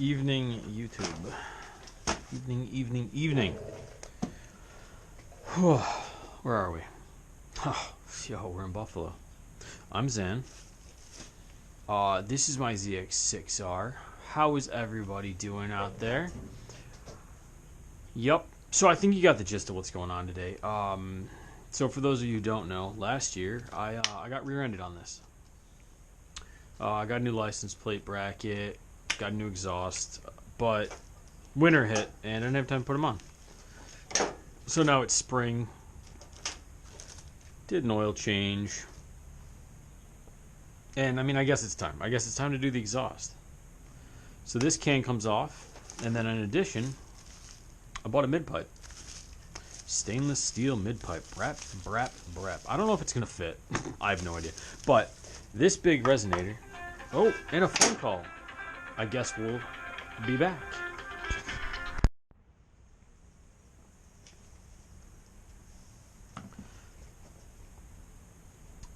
Evening YouTube. Evening. Where are we? Oh, yo, we're in Buffalo. I'm Zan. This is my ZX-6R. How is everybody doing out there? Yup. So I think you got the gist of what's going on today. So for those of you who don't know, last year I got rear-ended on this. I got a new license plate bracket, got a new exhaust, but winter hit and I didn't have time to put them on. So now it's spring. Did an oil change. And I mean, I guess it's time. I guess it's time to do the exhaust. So this can comes off, and then in addition, I bought a mid-pipe. Stainless steel mid-pipe. Brap. I don't know if it's going to fit. I have no idea. But this big resonator. Oh, and a phone call. I guess we'll be back.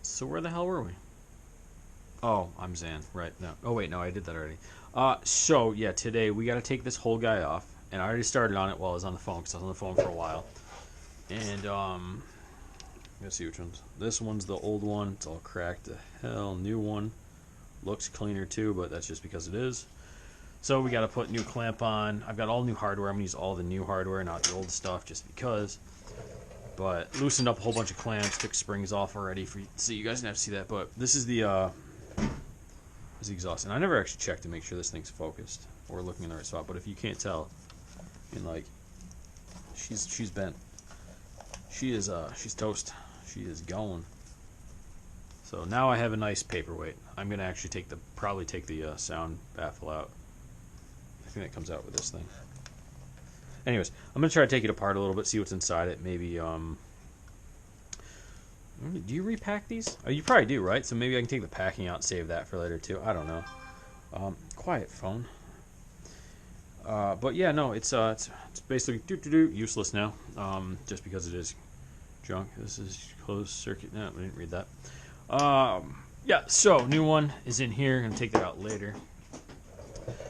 So where the hell were we? Oh, I'm Zan. Right. No. Oh, wait. No, I did that already. So, yeah, today we got to take this whole guy off. And I already started on it while I was on the phone, because I was on the phone for a while. And, let's see which one's. This one's the old one. It's all cracked to hell. New one. Looks cleaner, too, but that's just because it is. So we got to put new clamp on. I've got all new hardware. I'm going to use all the new hardware, not the old stuff, just because. But loosened up a whole bunch of clamps, took springs off already for you. So you guys didn't have to see that. But this is the exhaust. And I never actually checked to make sure this thing's focused or looking in the right spot. But if you can't tell, I mean, like, she's bent. She's toast. She is going. So now I have a nice paperweight. I'm gonna actually probably take the sound baffle out. I think that comes out with this thing. Anyways, I'm gonna try to take it apart a little bit, see what's inside it. Maybe do you repack these? Oh, you probably do, right? So maybe I can take the packing out and save that for later too. I don't know. Quiet phone. But yeah, no, it's basically useless now. Just because it is junk. This is closed circuit. No, we didn't read that. Yeah, so new one is in here. I'm gonna take that out later.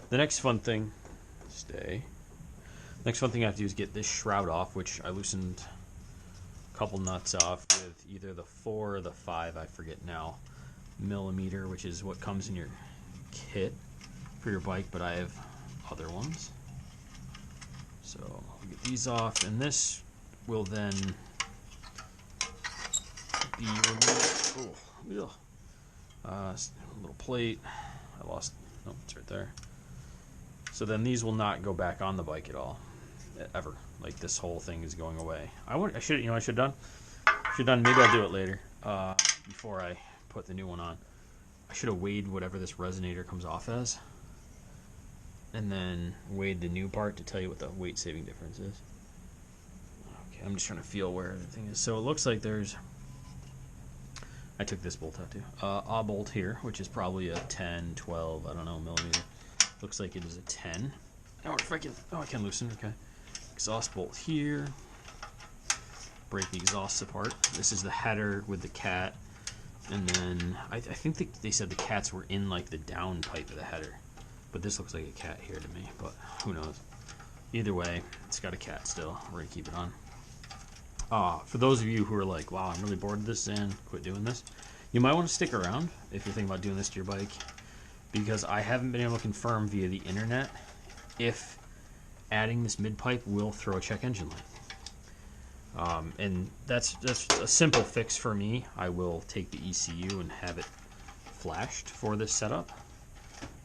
The next fun thing, Next fun thing I have to do is get this shroud off, which I loosened a couple nuts off with either the 4 or the 5, I forget now, millimeter, which is what comes in your kit for your bike, but I have other ones. So I'll get these off, and this will then be removed. Oh, little plate. I lost. No, it's right there. So then these will not go back on the bike at all, ever. Like this whole thing is going away. I should have done. Maybe I'll do it later. Before I put the new one on, I should have weighed whatever this resonator comes off as, and then weighed the new part to tell you what the weight saving difference is. Okay, I'm just trying to feel where the thing is. So it looks like there's. I took this bolt out too. A bolt here, which is probably a 10, 12, I don't know, millimeter. Looks like it is a 10. Or if I can, I can loosen. Okay. Exhaust bolt here. Break the exhausts apart. This is the header with the cat, and then I think they said the cats were in like the down pipe of the header, but this looks like a cat here to me. But who knows? Either way, it's got a cat still. We're gonna keep it on. For those of you who are like, wow, I'm really bored of this and quit doing this, you might want to stick around if you're thinking about doing this to your bike, because I haven't been able to confirm via the internet if adding this mid-pipe will throw a check engine light. And that's a simple fix for me. I will take the ECU and have it flashed for this setup.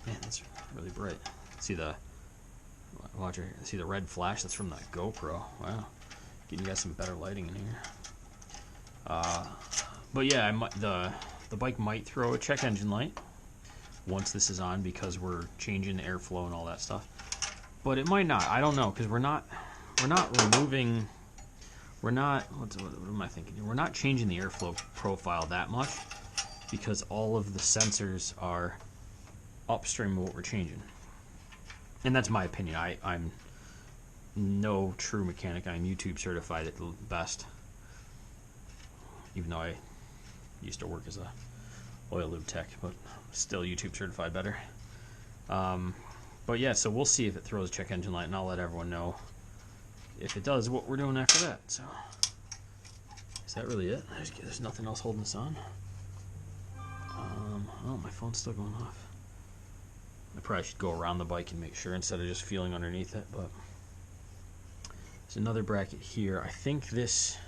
Man, that's really bright. See the red flash? That's from the GoPro. Wow. Getting you guys some better lighting in here. But yeah, the bike might throw a check engine light once this is on, because we're changing the airflow and all that stuff. But it might not. I don't know, because we're not removing. What am I thinking? We're not changing the airflow profile that much, because all of the sensors are upstream of what we're changing. And that's my opinion. I'm no true mechanic. I'm YouTube certified at the best, even though I used to work as a oil lube tech, but still YouTube certified better. But But yeah, so we'll see if it throws check engine light, and I'll let everyone know if it does what we're doing after that. So is that really it? There's nothing else holding this on. Oh, my phone's still going off. I probably should go around the bike and make sure instead of just feeling underneath it. But there's another bracket here. I think this.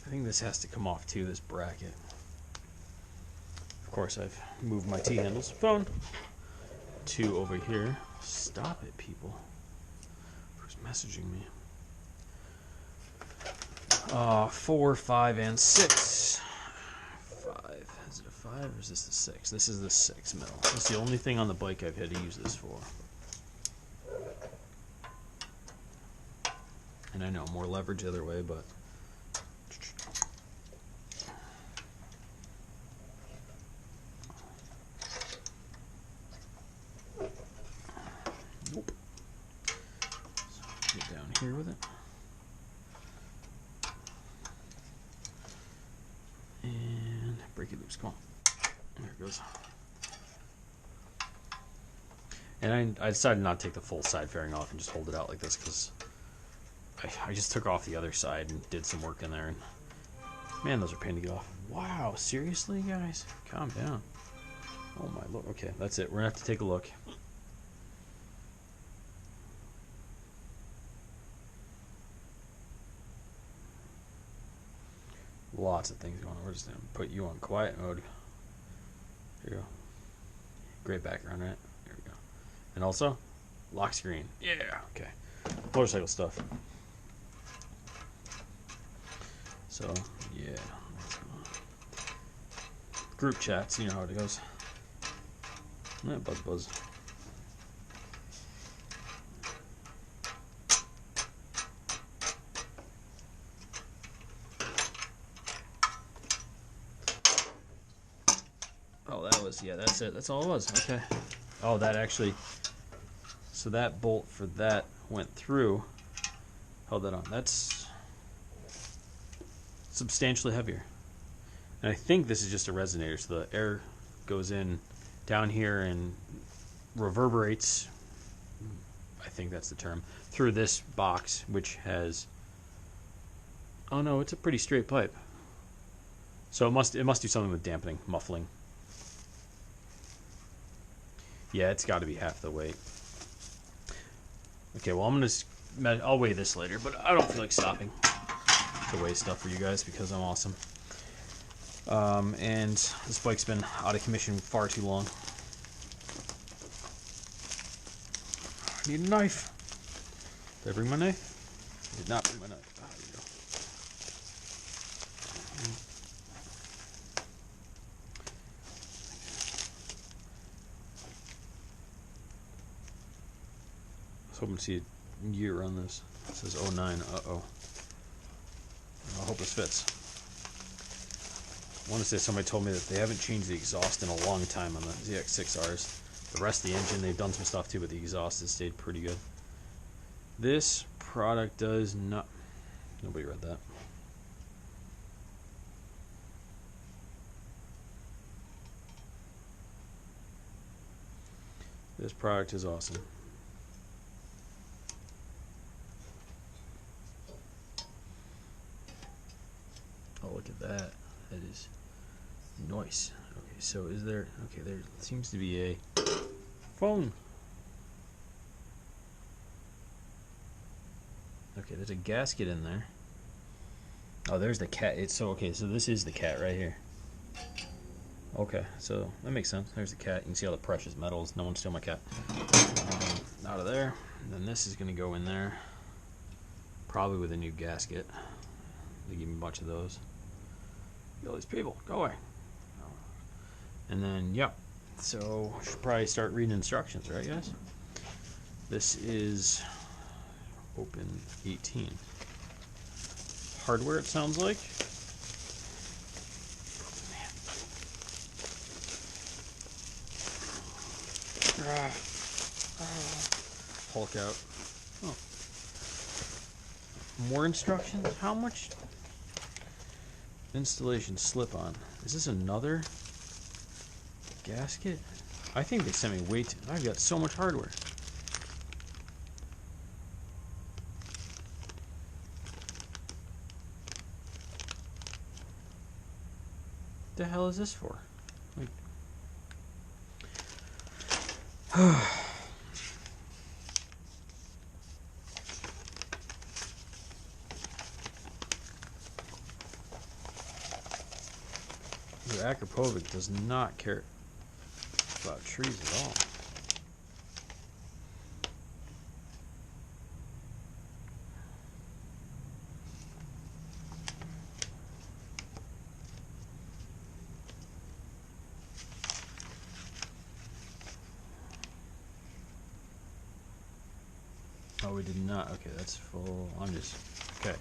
I think this has to come off too, this bracket. Of course, I've moved my T-handles phone to over here. Stop it, people. Who's messaging me? 4, 5, and 6. 5. Is it a 5 or is this the 6? This is the 6 mil. That's the only thing on the bike I've had to use this for. And I know, more leverage the other way, but... Nope. So get down here with it. And break it loose. Come on. There it goes. And I decided not to take the full side fairing off and just hold it out like this because I just took off the other side and did some work in there. And man, those are pain to get off. Wow, seriously, guys? Calm down. Oh my lord. Okay, that's it. We're going to have to take a look. Lots of things going on. We're just going to put you on quiet mode. Here you go. Great background, right? There we go. And also, lock screen. Yeah, okay. Motorcycle stuff. So, yeah. Group chats, you know how it goes. Yeah, buzz. Oh, that was, yeah, that's it. That's all it was. Okay. Oh, that actually, so that bolt for that went through. Held that on. That's substantially heavier. And I think this is just a resonator, so the air goes in down here and reverberates, I think that's the term, through this box, which has, oh no, it's a pretty straight pipe. So it must do something with dampening, muffling. Yeah, it's got to be half the weight. Okay, well I'll weigh this later, but I don't feel like stopping to weigh stuff for you guys because I'm awesome. And this bike's been out of commission far too long. I need a knife. Did I bring my knife? I did not bring my knife. Oh, there you go. I was hoping to see a year on this. It says 09. Uh-oh. I hope this fits. I want to say somebody told me that they haven't changed the exhaust in a long time on the ZX-6Rs. The rest of the engine, they've done some stuff too, but the exhaust has stayed pretty good. This product does not... Nobody read that. This product is awesome. Oh, look at that. That is nice. Okay, so is there... Okay, there seems to be a phone. Okay, there's a gasket in there. Oh, there's the cat. It's so... Okay, so this is the cat right here. Okay, so that makes sense. There's the cat. You can see all the precious metals. No one steal my cat. Out of there. And then this is going to go in there. Probably with a new gasket. They give me a bunch of those. All these people, go away. And then, yep. So, I should probably start reading instructions, right, guys? This is Open 18. Hardware, it sounds like. Man. Hulk out. Oh. More instructions? How much? Installation slip-on. Is this another gasket? I think they sent me way too... I've got so much hardware. The hell is this for? Like... Akrapovic does not care about trees at all. Oh, we did not. Okay, that's full. I'm just... Okay.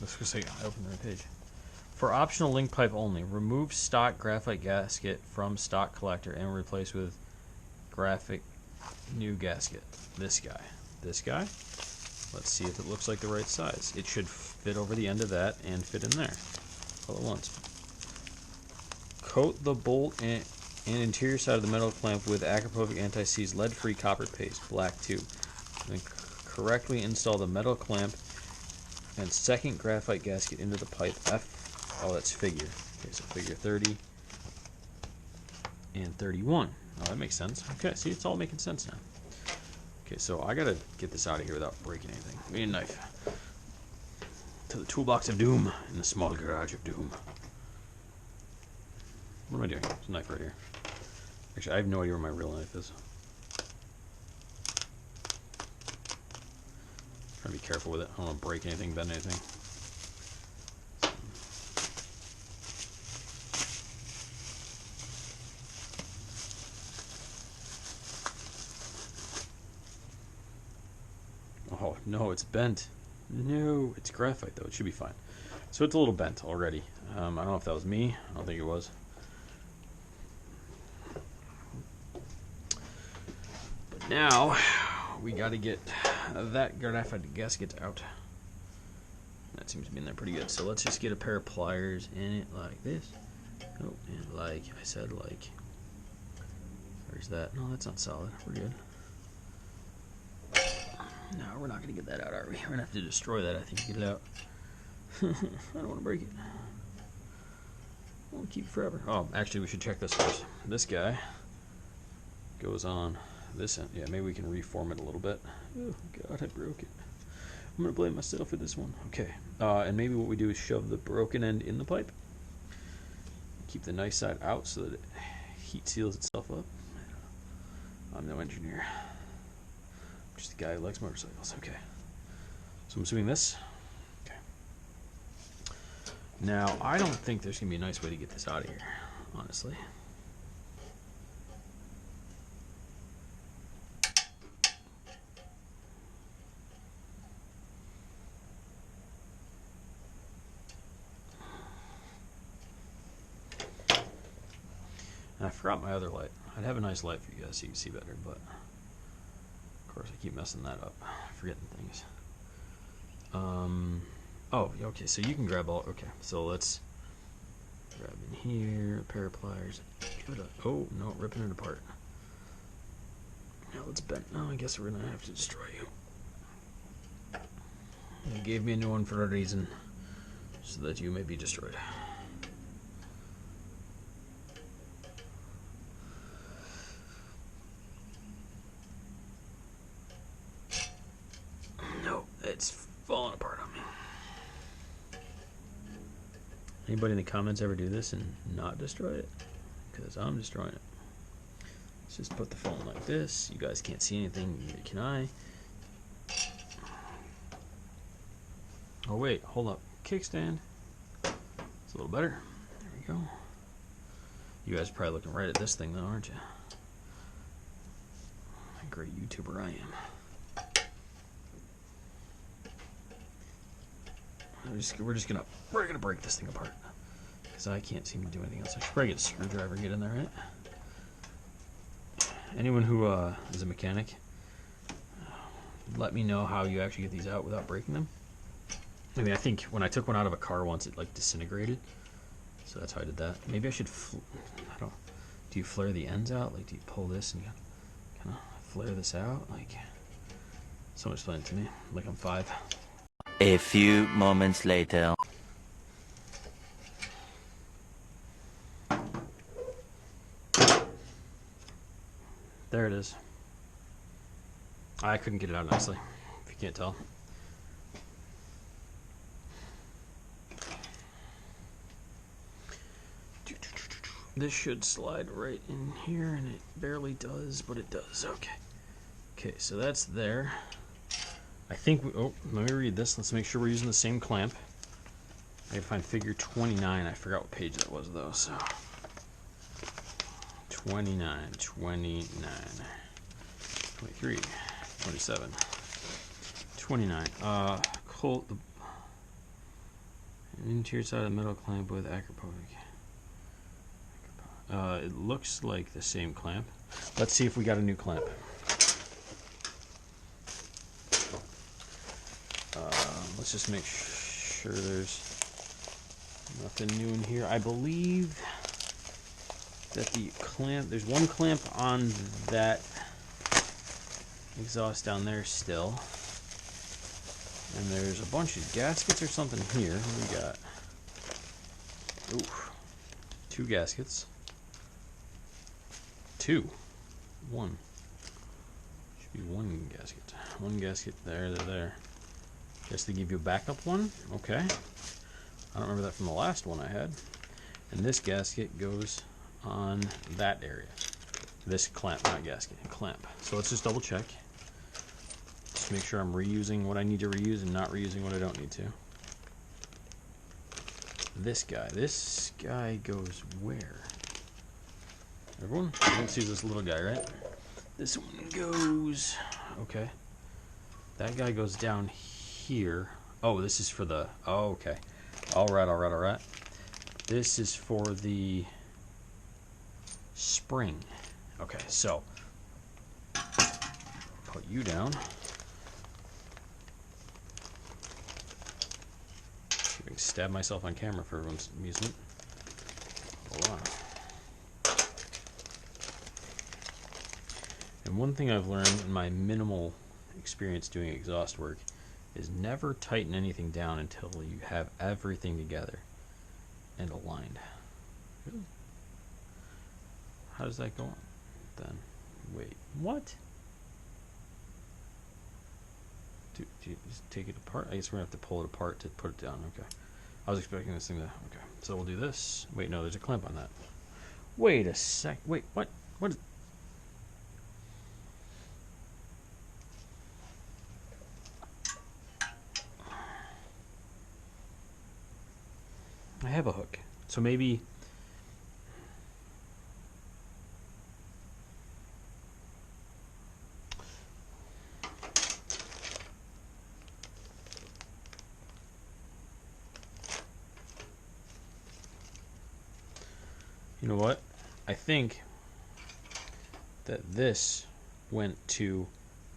Let's go say I opened the right page. For optional link pipe only, remove stock graphite gasket from stock collector and replace with graphic new gasket. This guy. This guy. Let's see if it looks like the right size. It should fit over the end of that and fit in there all at once. Coat the bolt and interior side of the metal clamp with Akrapovic anti-seize lead-free copper paste, black 2. Then correctly install the metal clamp and second graphite gasket into the pipe F. Oh, that's figure. Okay, so figure 30 and 31. Oh, that makes sense. Okay, see, it's all making sense now. Okay, so I gotta get this out of here without breaking anything. Give me a knife. To the toolbox of doom in the small garage of doom. What am I doing? There's a knife right here. Actually, I have no idea where my real knife is. Trying to be careful with it. I don't want to break anything, bend anything. Oh, no, it's bent. No, it's graphite, though. It should be fine. So it's a little bent already. I don't know if that was me. I don't think it was. But now, we got to get that graphite gasket out. That seems to be in there pretty good. So let's just get a pair of pliers in it like this. Oh, and like I said, like... Where's that? No, that's not solid. We're good. No, we're not going to get that out, are we? We're going to have to destroy that, I think, to get it out. I don't want to break it. I want to keep it forever. Oh, actually, we should check this first. This guy goes on this end. Yeah, maybe we can reform it a little bit. Oh, God, I broke it. I'm going to blame myself for this one. Okay. And maybe what we do is shove the broken end in the pipe. Keep the nice side out so that it heat seals itself up. I'm no engineer. Just the guy who likes motorcycles. Okay. So I'm assuming this. Okay. Now, I don't think there's going to be a nice way to get this out of here, honestly. And I forgot my other light. I'd have a nice light for you guys so you can see better, but... Of course, I keep messing that up, forgetting things. Oh, okay, so you can grab all, okay, so let's grab in here, a pair of pliers, give it a, oh, no, ripping it apart. Now let's bend, no, I guess we're gonna have to destroy you. You gave me a new one for a reason, so that you may be destroyed. It's falling apart on me. Anybody in the comments ever do this and not destroy it? Because I'm destroying it. Let's just put the phone like this. You guys can't see anything, neither can I. Oh wait, hold up. Kickstand. It's a little better. There we go. You guys are probably looking right at this thing though, aren't you? What a great YouTuber I am. We're gonna break this thing apart because I can't seem to do anything else. I should probably get a screwdriver and get in there, right? Anyone who is a mechanic, let me know how you actually get these out without breaking them. I mean, I think when I took one out of a car once, it like disintegrated. So that's how I did that. Maybe I should, I don't, do you flare the ends out? Like, do you pull this and kind of flare this out? Like, someone explained it to me, like I'm 5. A few moments later. There it is. I couldn't get it out nicely, if you can't tell. This should slide right in here, and it barely does, but it does. Okay. Okay, so that's there. I think we, oh, let me read this. Let's make sure we're using the same clamp. I can find figure 29. I forgot what page that was, though, so. 29, 29, 23, 27, 29. Cold, the interior side of the metal clamp with acropovic. It looks like the same clamp. Let's see if we got a new clamp. Let's just make sure there's nothing new in here. I believe that the clamp, there's one clamp on that exhaust down there still. And there's a bunch of gaskets or something here. What do we got? Ooh, 2 gaskets. 2. 1. Should be 1 gasket. 1 gasket there, there. Guess they give you a backup one? Okay. I don't remember that from the last one I had. And this gasket goes on that area. This clamp, not gasket, clamp. So let's just double check. Just make sure I'm reusing what I need to reuse and not reusing what I don't need to. This guy goes where? Everyone sees this little guy, right? This one goes, okay. That guy goes down here. Oh, this is for the, oh, okay. All right. This is for the spring. Okay, so put you down. See if I can stab myself on camera for everyone's amusement. Hold on. And one thing I've learned in my minimal experience doing exhaust work is never tighten anything down until you have everything together and aligned. Really? How does that go on then? Wait, what? Do you just take it apart? I guess we're gonna have to pull it apart to put it down. Okay. I was expecting this thing to, okay. So we'll do this. Wait, no, there's a clamp on that. Wait a sec. Wait, what? What is... I have a hook. So maybe... You know what? I think that this went to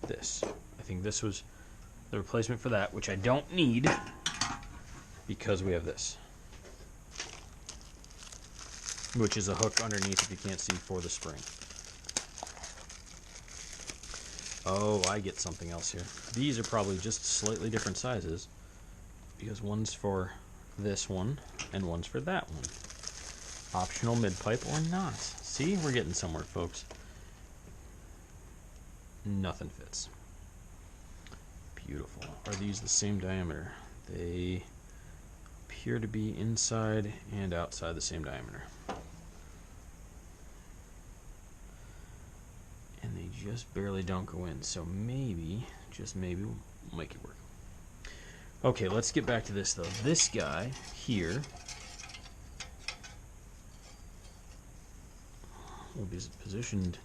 this. I think this was the replacement for that, which I don't need because we have this, which is a hook underneath, if you can't see, for the spring. Oh, I get something else here. These are probably just slightly different sizes because one's for this one and one's for that one. Optional mid-pipe or not. See, we're getting somewhere, folks. Nothing fits. Beautiful. Are these the same diameter? They appear to be inside and outside the same diameter. And they just barely don't go in. So maybe, just maybe, we'll make it work. Okay, let's get back to this though. This guy here will be positioned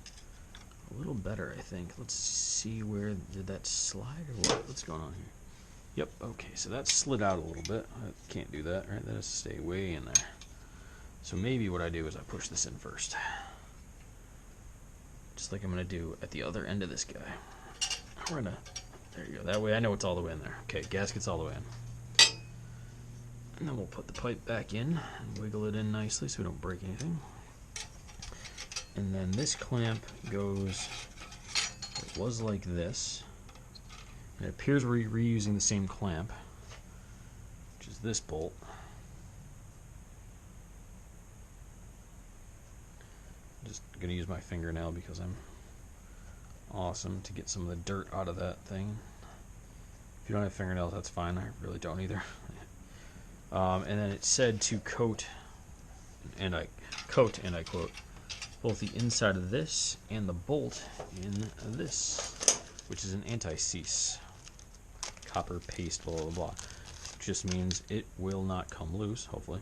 a little better, I think. Let's see, where did that slide or what? What's going on here? Yep, okay, so that slid out a little bit. I can't do that, right? That has to stay way in there. So maybe what I do is I push this in first. Just like I'm gonna do at the other end of this guy. We're gonna, there you go. That way I know it's all the way in there. Okay, gasket's all the way in. And then we'll put the pipe back in and wiggle it in nicely so we don't break anything. And then this clamp goes, it was like this. And it appears we're reusing the same clamp, which is this bolt. I'm just going to use my fingernail because I'm awesome to get some of the dirt out of that thing. If you don't have fingernails, that's fine. I really don't either. And then it said to coat, and I quote, both the inside of this and the bolt in this, which is an anti-seize copper paste, blah blah blah. Just means it will not come loose, hopefully,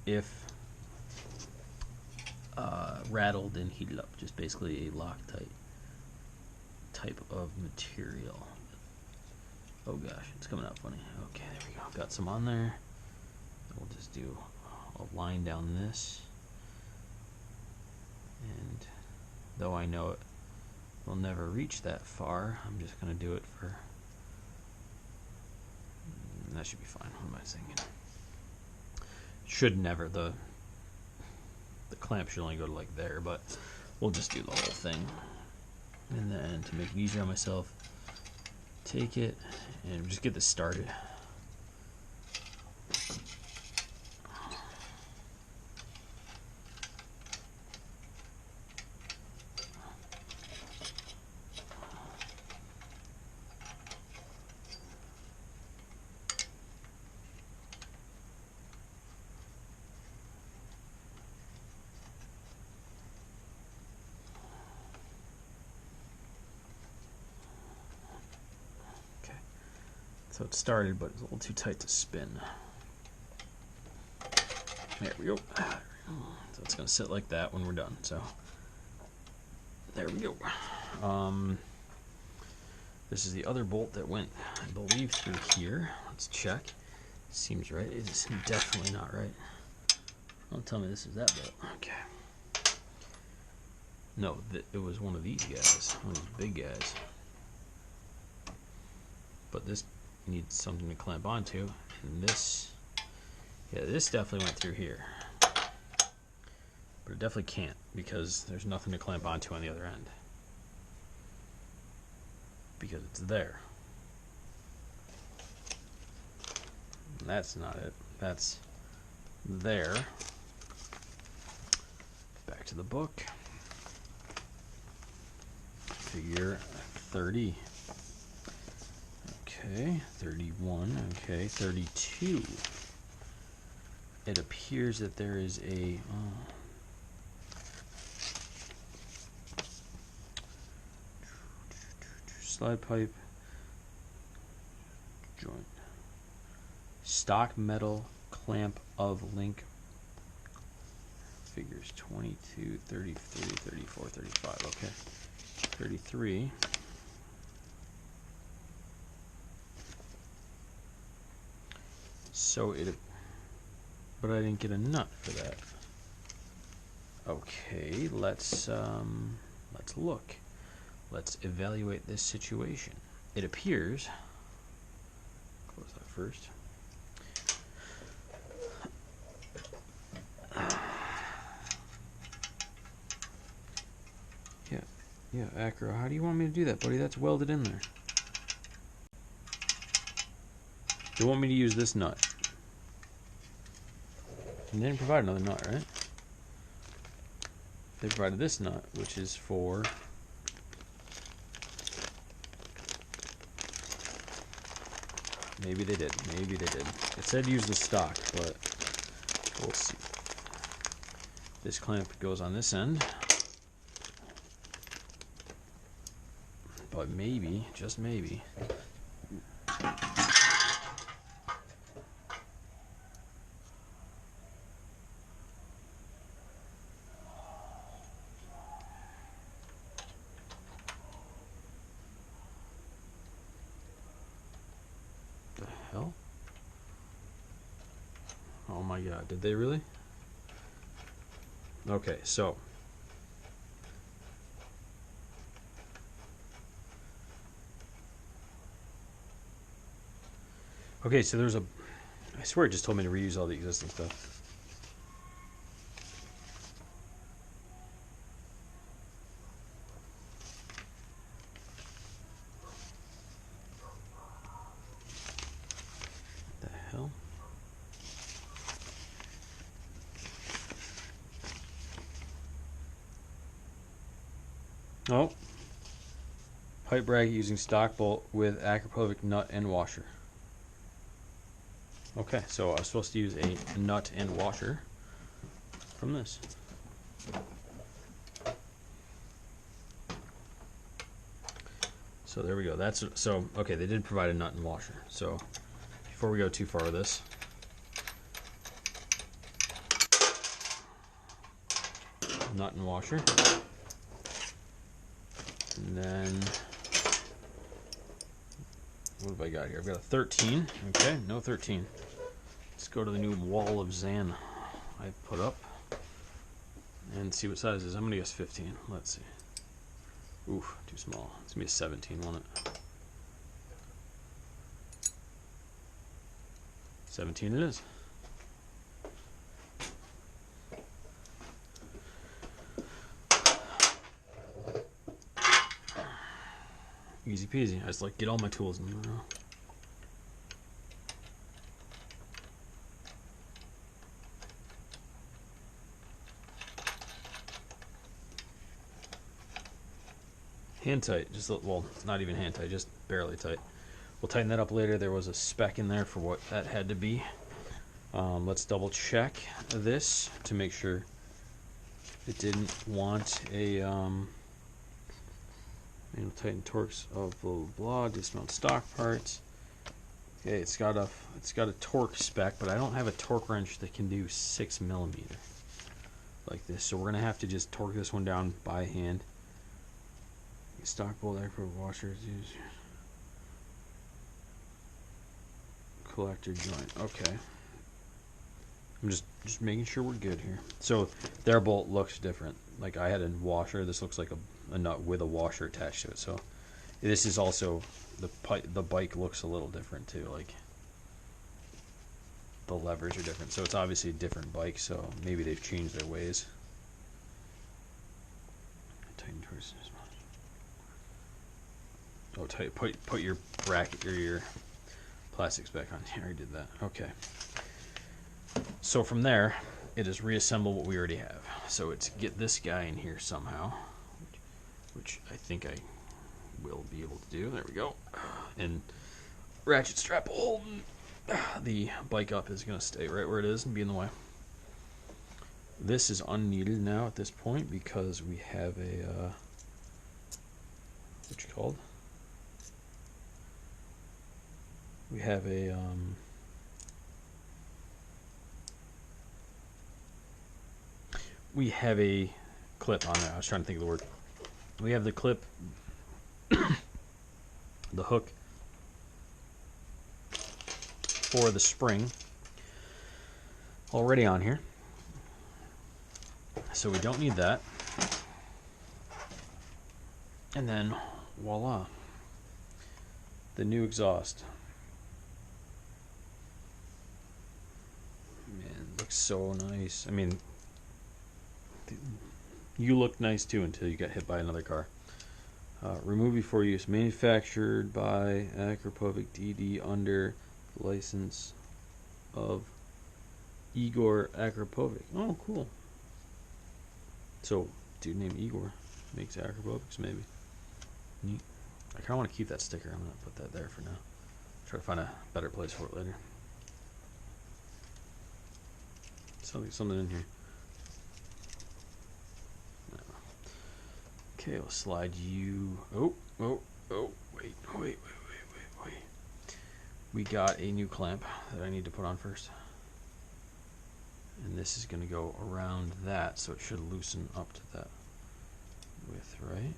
if rattled and heated up. Just basically a Loctite type of material. Oh gosh, it's coming out funny. Okay, there we go. Got some on there. We'll just do a line down this. And though I know it will never reach that far, I'm just going to do it for... that should be fine. What am I thinking? Should never. The clamp should only go to like there, but we'll just do the whole thing. And then to make it easier on myself, take it and just get this started. So it started, but it's a little too tight to spin. There we go. So it's going to sit like that when we're done. So there we go. This is the other bolt that went, I believe, through here. Let's check. Seems right. It is definitely not right. Don't tell me this is that bolt. Okay. No, it was one of these guys. One of these big guys. But this needs something to clamp onto, and this, yeah, this definitely went through here, but it definitely can't because there's nothing to clamp onto on the other end because it's there. And that's not it. That's there. Back to the book. Figure 30. Okay, 31, okay, 32. It appears that there is a slide pipe joint. Stock metal clamp of link figures 22, 33, 34, 35, okay. 33. So but I didn't get a nut for that. Okay, let's look. Let's evaluate this situation. It appears, close that first. Yeah, Acro, how do you want me to do that, buddy? That's welded in there. They want me to use this nut. And they didn't provide another nut, right? They provided this nut, which is for... maybe they did. Maybe they did. It said use the stock, but we'll see. This clamp goes on this end. But maybe, just maybe... the hell? Oh my god, did they really? Okay, so there's a I swear it just told me to reuse all the existing stuff. What the hell? Oh. Pipe bracket using stock bolt with Acropovic nut and washer. Okay, so I was supposed to use a nut and washer from this. So there we go. That's so okay. They did provide a nut and washer. So before we go too far with this, nut and washer, and then what have I got here? I've got a 13. Okay, no 13. Let's go to the new wall of Zan I put up and see what size it is. I'm gonna guess 15. Let's see. Oof, too small. It's gonna be a 17, won't it? 17 it is. Easy peasy. I just like get all my tools in a row. Hand tight, just well, not even hand tight, just barely tight. We'll tighten that up later. There was a spec in there for what that had to be. Let's double check this to make sure it didn't want a manual tighten torques of blah blah blah. Dismount stock parts. Okay, it's got a torque spec, but I don't have a torque wrench that can do 6mm like this. So we're gonna have to just torque this one down by hand. Stock bolt acro washers use collector joint. Okay, I'm just making sure we're good here. So their bolt looks different. Like I had a washer. This looks like a nut with a washer attached to it. So this is also the bike looks a little different too. Like the levers are different. So it's obviously a different bike. So maybe they've changed their ways. Tighten towards this. Oh, tight. Put your bracket or your plastics back on. I already did that. Okay. So from there, it is reassemble what we already have. So it's get this guy in here somehow, which I think I will be able to do. There we go. And ratchet strap holding the bike up is going to stay right where it is and be in the way. This is unneeded now at this point because we have a what's it called? We have a clip on there. I was trying to think of the word. We have the clip, the hook for the spring already on here. So we don't need that. And then voila, the new exhaust. Man, it looks so nice. I mean, you look nice too until you got hit by another car. Remove before use. Manufactured by Acropovic DD under license of Igor Acropovic. Oh, cool. So, dude named Igor makes Acropovics, maybe. Neat. I kind of want to keep that sticker. I'm going to put that there for now. Try to find a better place for it later. Something in here. No. Okay, we'll slide you. Wait. We got a new clamp that I need to put on first. And this is going to go around that, so it should loosen up to that width, right?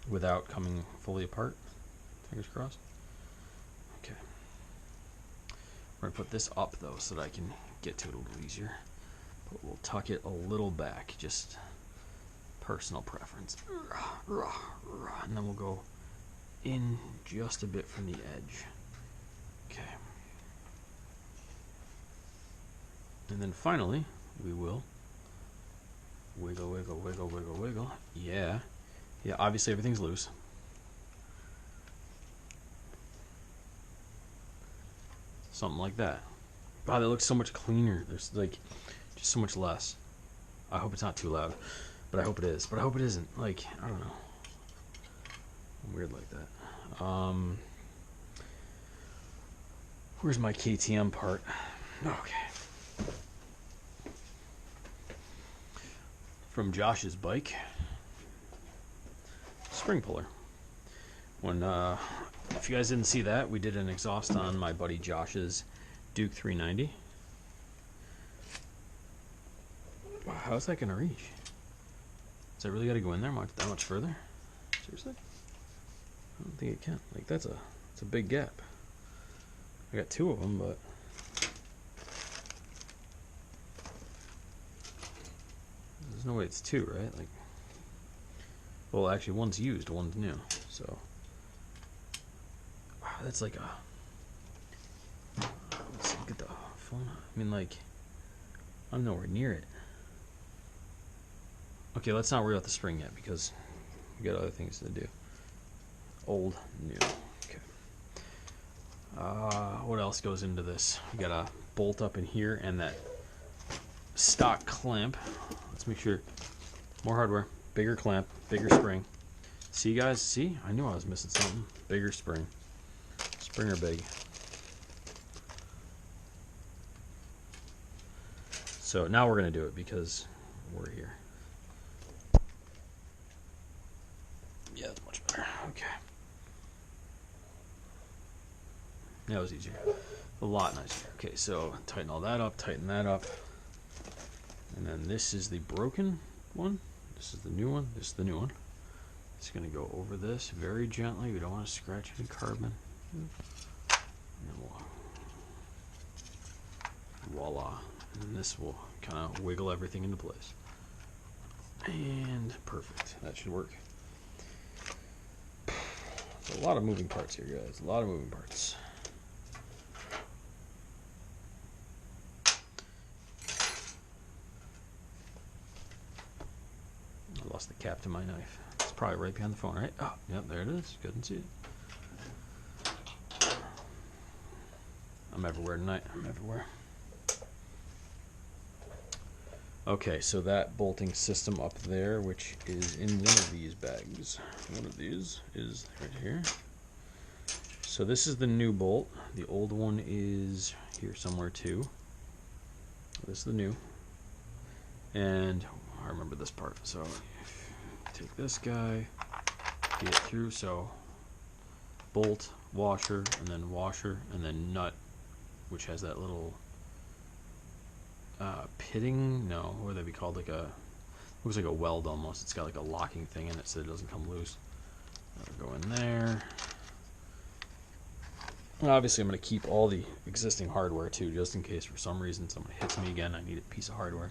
Without coming fully apart. Fingers crossed. Okay. We're going to put this up, though, so that I can get to it a little easier. But we'll tuck it a little back, just personal preference. And then we'll go in just a bit from the edge. Okay. And then finally, we will wiggle, wiggle, wiggle, wiggle, wiggle. Yeah. Yeah, obviously everything's loose. Something like that. Wow, that looks so much cleaner. There's like just so much less. I hope it's not too loud, but I hope it is. But I hope it isn't. Like, I don't know. I'm weird like that. Where's my KTM part? Okay. From Josh's bike. Spring puller. When if you guys didn't see that, we did an exhaust on my buddy Josh's Duke 390. Wow, how's that gonna reach? Does that really got to go in there that much further? Seriously? I don't think it can. Like it's a big gap. I got two of them, but there's no way it's two, right? Like, well, actually, one's used, one's new. So, wow, that's like a. Let's see, get the phone. I mean, like, I'm nowhere near it. Okay, let's not worry about the spring yet because we got other things to do. Old, new. Okay. What else goes into this? We got a bolt up in here and that stock clamp. Let's make sure. More hardware, bigger clamp, bigger spring. See, guys? See? I knew I was missing something. Bigger spring. Spring are big. So now we're going to do it because we're here. Yeah, that's much better. Okay. That was easier. A lot nicer. Okay, so tighten all that up, tighten that up. And then this is the broken one. This is the new one. This is the new one. It's going to go over this very gently. We don't want to scratch any carbon. And then voila. And then this will kind of wiggle everything into place. And perfect. That should work. So a lot of moving parts here, guys. A lot of moving parts. I lost the cap to my knife. It's probably right behind the phone, right? Oh, yep, there it is. Couldn't see it. I'm everywhere tonight. I'm everywhere. Okay, so that bolting system up there, which is in one of these bags. One of these is right here. So this is the new bolt. The old one is here somewhere too. This is the new. And I remember this part. So take this guy, get it through. So bolt, washer, and then nut, which has that little pitting. No, what would that be called? Like a, looks like a weld almost. It's got like a locking thing in it so it doesn't come loose. That'll go in there. And obviously, I'm going to keep all the existing hardware too, just in case for some reason someone hits me again. I need a piece of hardware.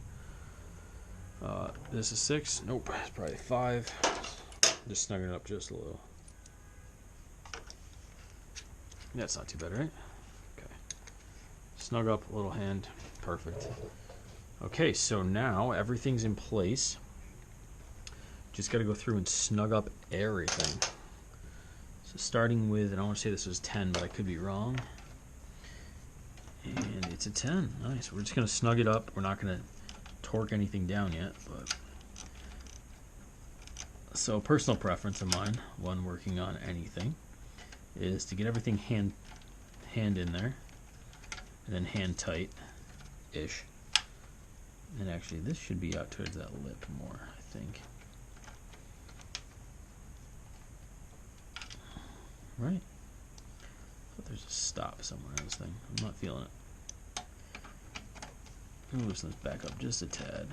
This is 6. Nope, it's probably 5. Just snugging it up just a little. That's not too bad, right? Okay. Snug up, little hand. Perfect. Okay, so now everything's in place. Just got to go through and snug up everything. So starting with, and I want to say this was 10, but I could be wrong. And it's a 10. Nice. We're just going to snug it up. We're not going to torque anything down yet, but so personal preference of mine when working on anything is to get everything hand in there and then hand tight ish. And actually this should be out towards that lip more, I think. Right? I thought there's a stop somewhere in this thing. I'm not feeling it. Loosen this back up just a tad.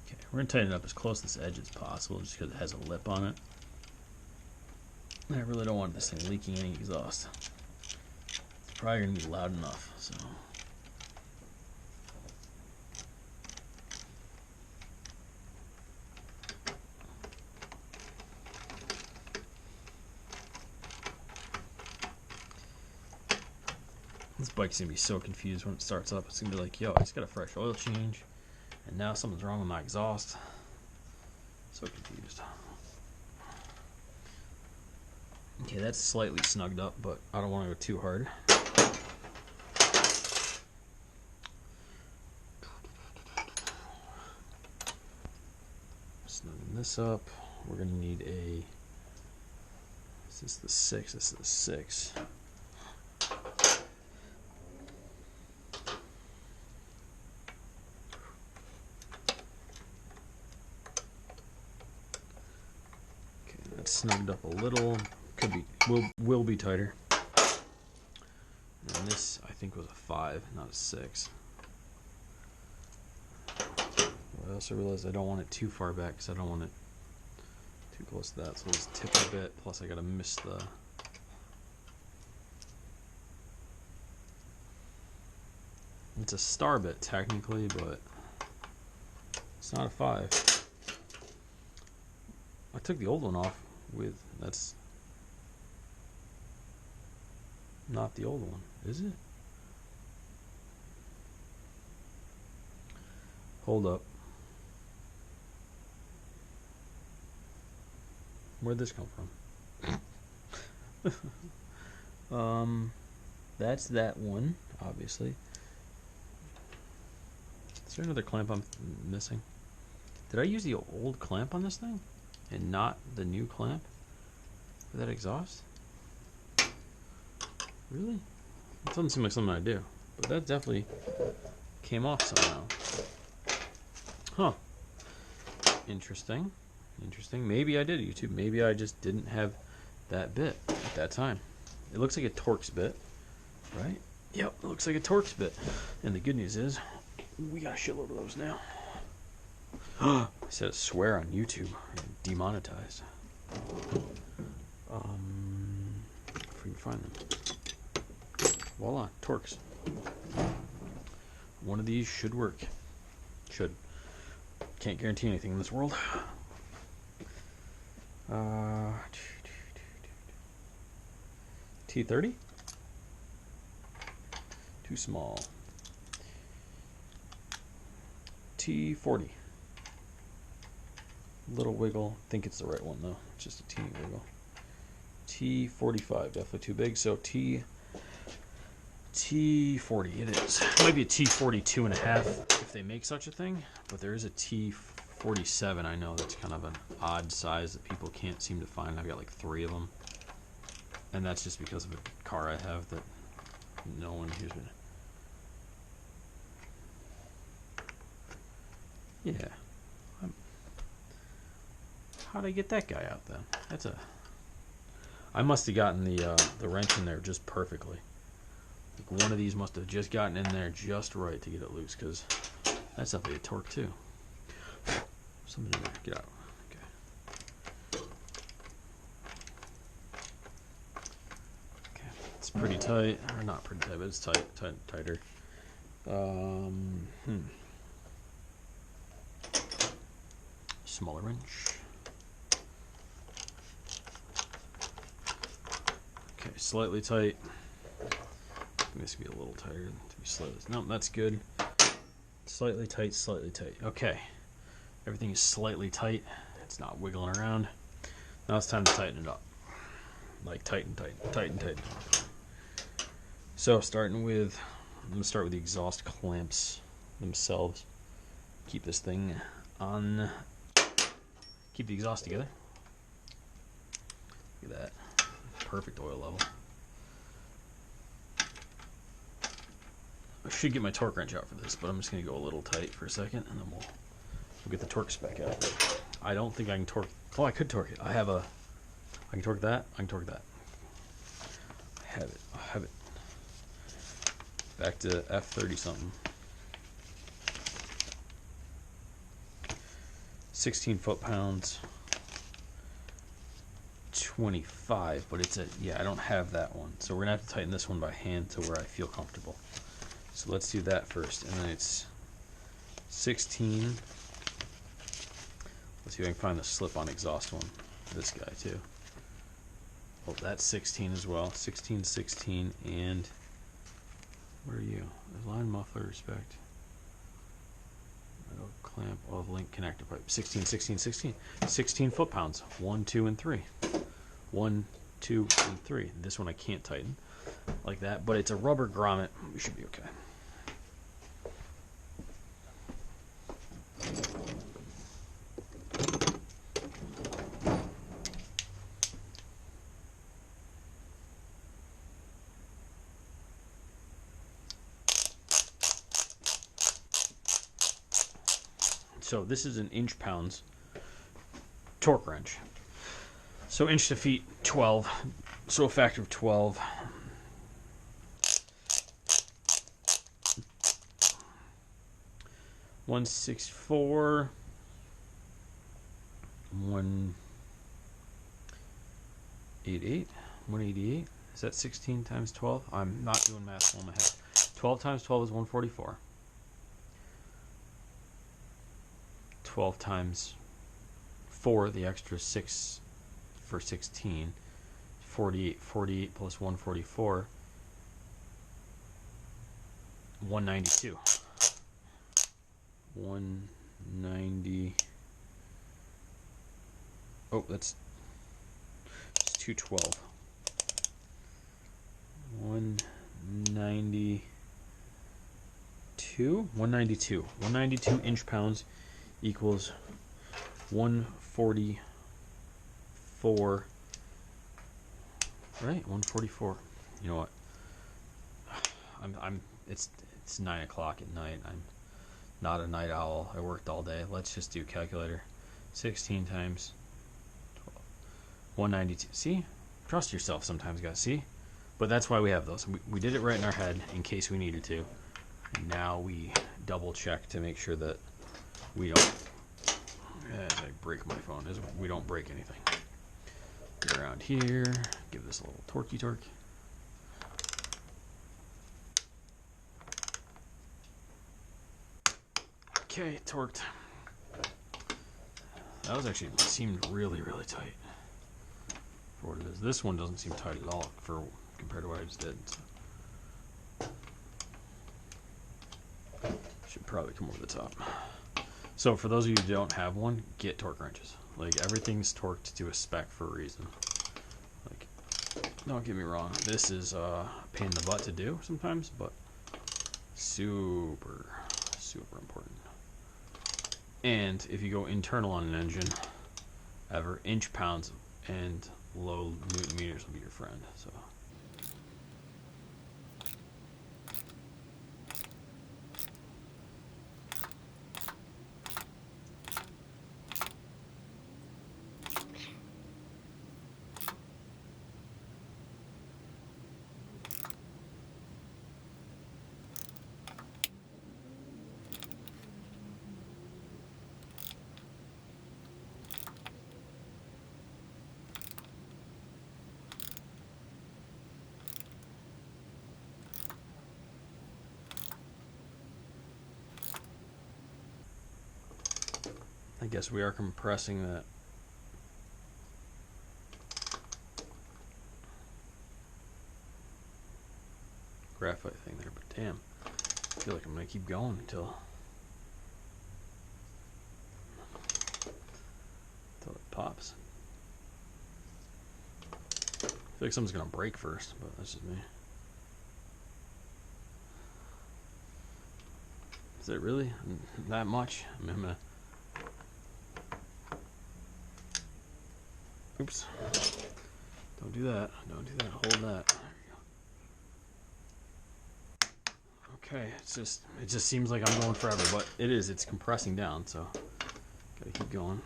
Okay, we're going to tighten it up as close to this edge as possible just because it has a lip on it. I really don't want this thing leaking any exhaust. Probably gonna be loud enough, so. This bike's gonna be so confused when it starts up. It's gonna be like, yo, I just got a fresh oil change, and now something's wrong with my exhaust. So confused. Okay, that's slightly snugged up, but I don't want to go too hard. Snugging this up. We're gonna need a. Is this the 6? This is the 6. Snugged up a little, could be, will be tighter. And this I think was a 5, not a 6. I also realized I don't want it too far back because I don't want it too close to that, so I'll just tip a bit. Plus I gotta miss the. It's a star bit technically, but it's not a 5. I took the old one off with, that's not the old one, is it? Hold up. Where'd this come from? That's that one, obviously. Is there another clamp I'm missing? Did I use the old clamp on this thing and not the new clamp for that exhaust? Really? It doesn't seem like something I do, but that definitely came off somehow. Huh. Interesting. Interesting. Maybe I did YouTube. Maybe I just didn't have that bit at that time. It looks like a Torx bit, right? Yep, it looks like a Torx bit. And the good news is, we got a shitload of those now. I said a swear on YouTube. Demonetized. If we can find them. Voila, Torx. One of these should work. Should. Can't guarantee anything in this world. T30? Too small. T40. Little wiggle. Think it's the right one though. Just a teeny wiggle. T45. Definitely too big. So T40 it is. It might be a T42 and a half if they make such a thing, but there is a T47 I know that's kind of an odd size that people can't seem to find. I've got like 3 of them, and that's just because of a car I have that no one hears me. Yeah. How'd I get that guy out then? That's a. I must have gotten the wrench in there just perfectly. Like one of these must have just gotten in there just right to get it loose, because that's definitely a torque too. Something in there. Get out. Okay. Okay. It's pretty tight, or not pretty tight, but it's tighter. Smaller wrench. Okay, slightly tight. This could be a little tighter to be slightly. No, that's good. Slightly tight, slightly tight. Okay, everything is slightly tight. It's not wiggling around. Now it's time to tighten it up. Like tighten. So starting with, I'm gonna start with the exhaust clamps themselves. Keep this thing on. Keep the exhaust together. Look at that. Perfect oil level. I should get my torque wrench out for this, but I'm just going to go a little tight for a second, and then we'll get the torque spec out. I don't think I can torque. Oh, I could torque it. I can torque that. I can torque that. I have it. Back to F30 something. 16 foot-pounds. 25, but it's a, yeah, I don't have that one. So we're gonna have to tighten this one by hand to where I feel comfortable. So let's do that first, and then it's 16. Let's see if I can find the slip-on exhaust one. This guy too. Oh, that's 16 as well. 16, 16, and where are you? Line muffler respect. Metal clamp of link connector pipe. 16, 16, 16. 16 foot-pounds. 1, 2, and 3. 1, 2, and 3. This one I can't tighten like that, but it's a rubber grommet. We should be okay. So this is an inch-pounds torque wrench. So inch to feet, 12. So a factor of 12. $164. 188. 188. Is that 16 times 12? I'm not doing math on my head. 12 times 12 is 144. 12 times 4, the extra 6 for 16, 48. 48 plus 144, 192. 190. Oh, that's 212. 192. 192. 192 inch-pounds equals 144. Right, 144. You know what? It's 9 o'clock at night. I'm not a night owl. I worked all day. Let's just do calculator. 16 times 12. 192. See? Trust yourself sometimes, guys. See? But that's why we have those. We did it right in our head in case we needed to. And now we double check to make sure that we don't, as I break my phone, we don't break anything. Get around here, give this a little torquey torque. Okay, torqued. That was actually, seemed really, really tight for what it is. This one doesn't seem tight at all compared to what I just did. So. Should probably come over the top. So for those of you who don't have one, get torque wrenches. Like, everything's torqued to a spec for a reason. Like, don't get me wrong, this is a pain in the butt to do sometimes, but super, super important. And if you go internal on an engine, ever inch-pounds and low newton meters will be your friend. So. I guess we are compressing that graphite thing there, but damn, I feel like I'm gonna keep going until it pops. I feel like something's gonna break first, but that's just me. Is it really that much? I mean, I'm gonna. Oops. Don't do that. Don't do that. Hold that. There you go. Okay, it just seems like I'm going forever, but it is. It's compressing down, so gotta keep going.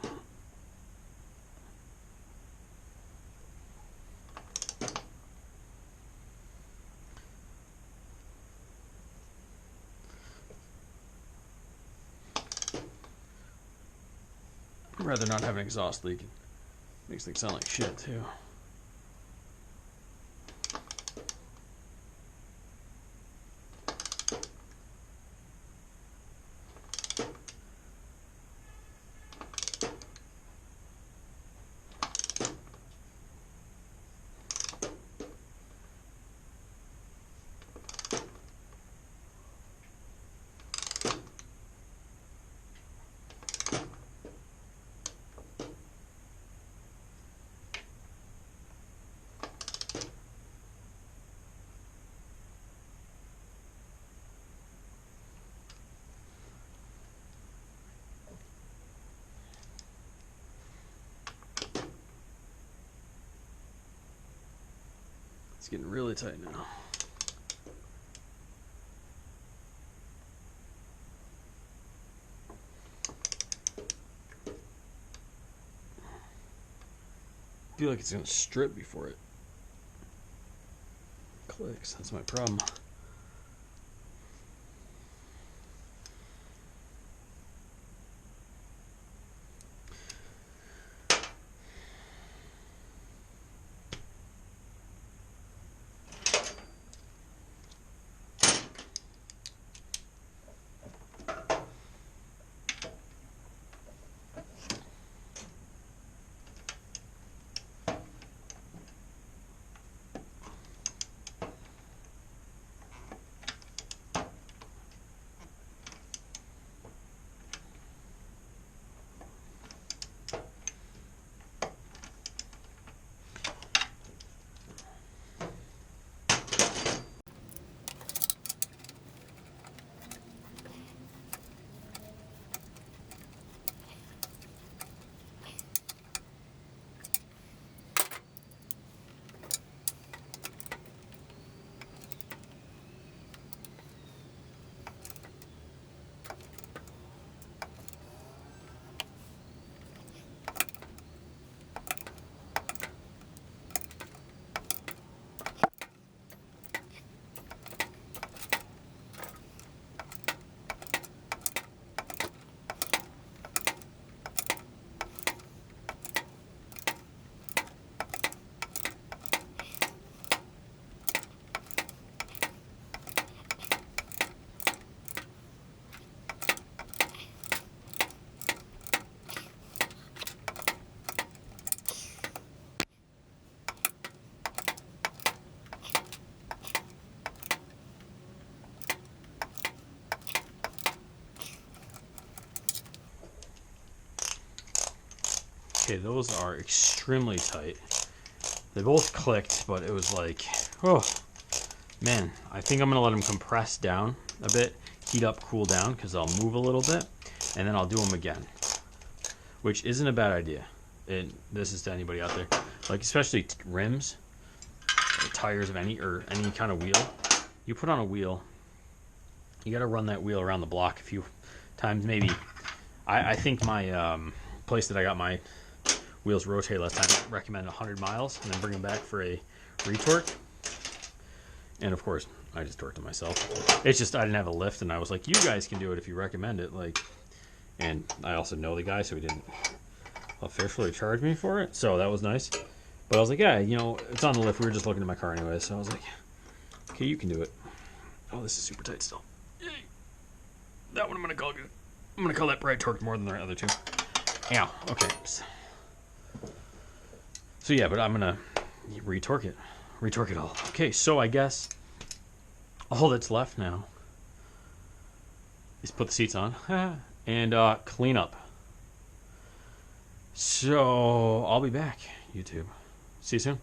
I'd rather not have an exhaust leak. Makes things sound like shit too. It's getting really tight now. I feel like it's going to strip before it clicks. That's my problem. Okay, those are extremely tight. They both clicked, but it was like, oh, man. I think I'm going to let them compress down a bit, heat up, cool down, because I'll move a little bit, and then I'll do them again, which isn't a bad idea. And this is to anybody out there, like especially rims, or tires of any kind of wheel. You put on a wheel, you got to run that wheel around the block a few times, maybe. I think my place that I got my wheels rotate last time recommended 100 miles and then bring them back for a retorque. And of course, I just torqued it myself. It's just I didn't have a lift, and I was like, you guys can do it if you recommend it. Like, and I also know the guy, so he didn't officially charge me for it, so that was nice. But I was like, yeah, you know, it's on the lift. We were just looking at my car anyway, so I was like, okay, you can do it. Oh, this is super tight still. Yay. That one I'm gonna call good. I'm gonna call that bright torqued more than the other two. Ow. Okay. So yeah, but I'm gonna retorque it all. Okay, so I guess all that's left now is put the seats on and clean up. So I'll be back, YouTube. See you soon.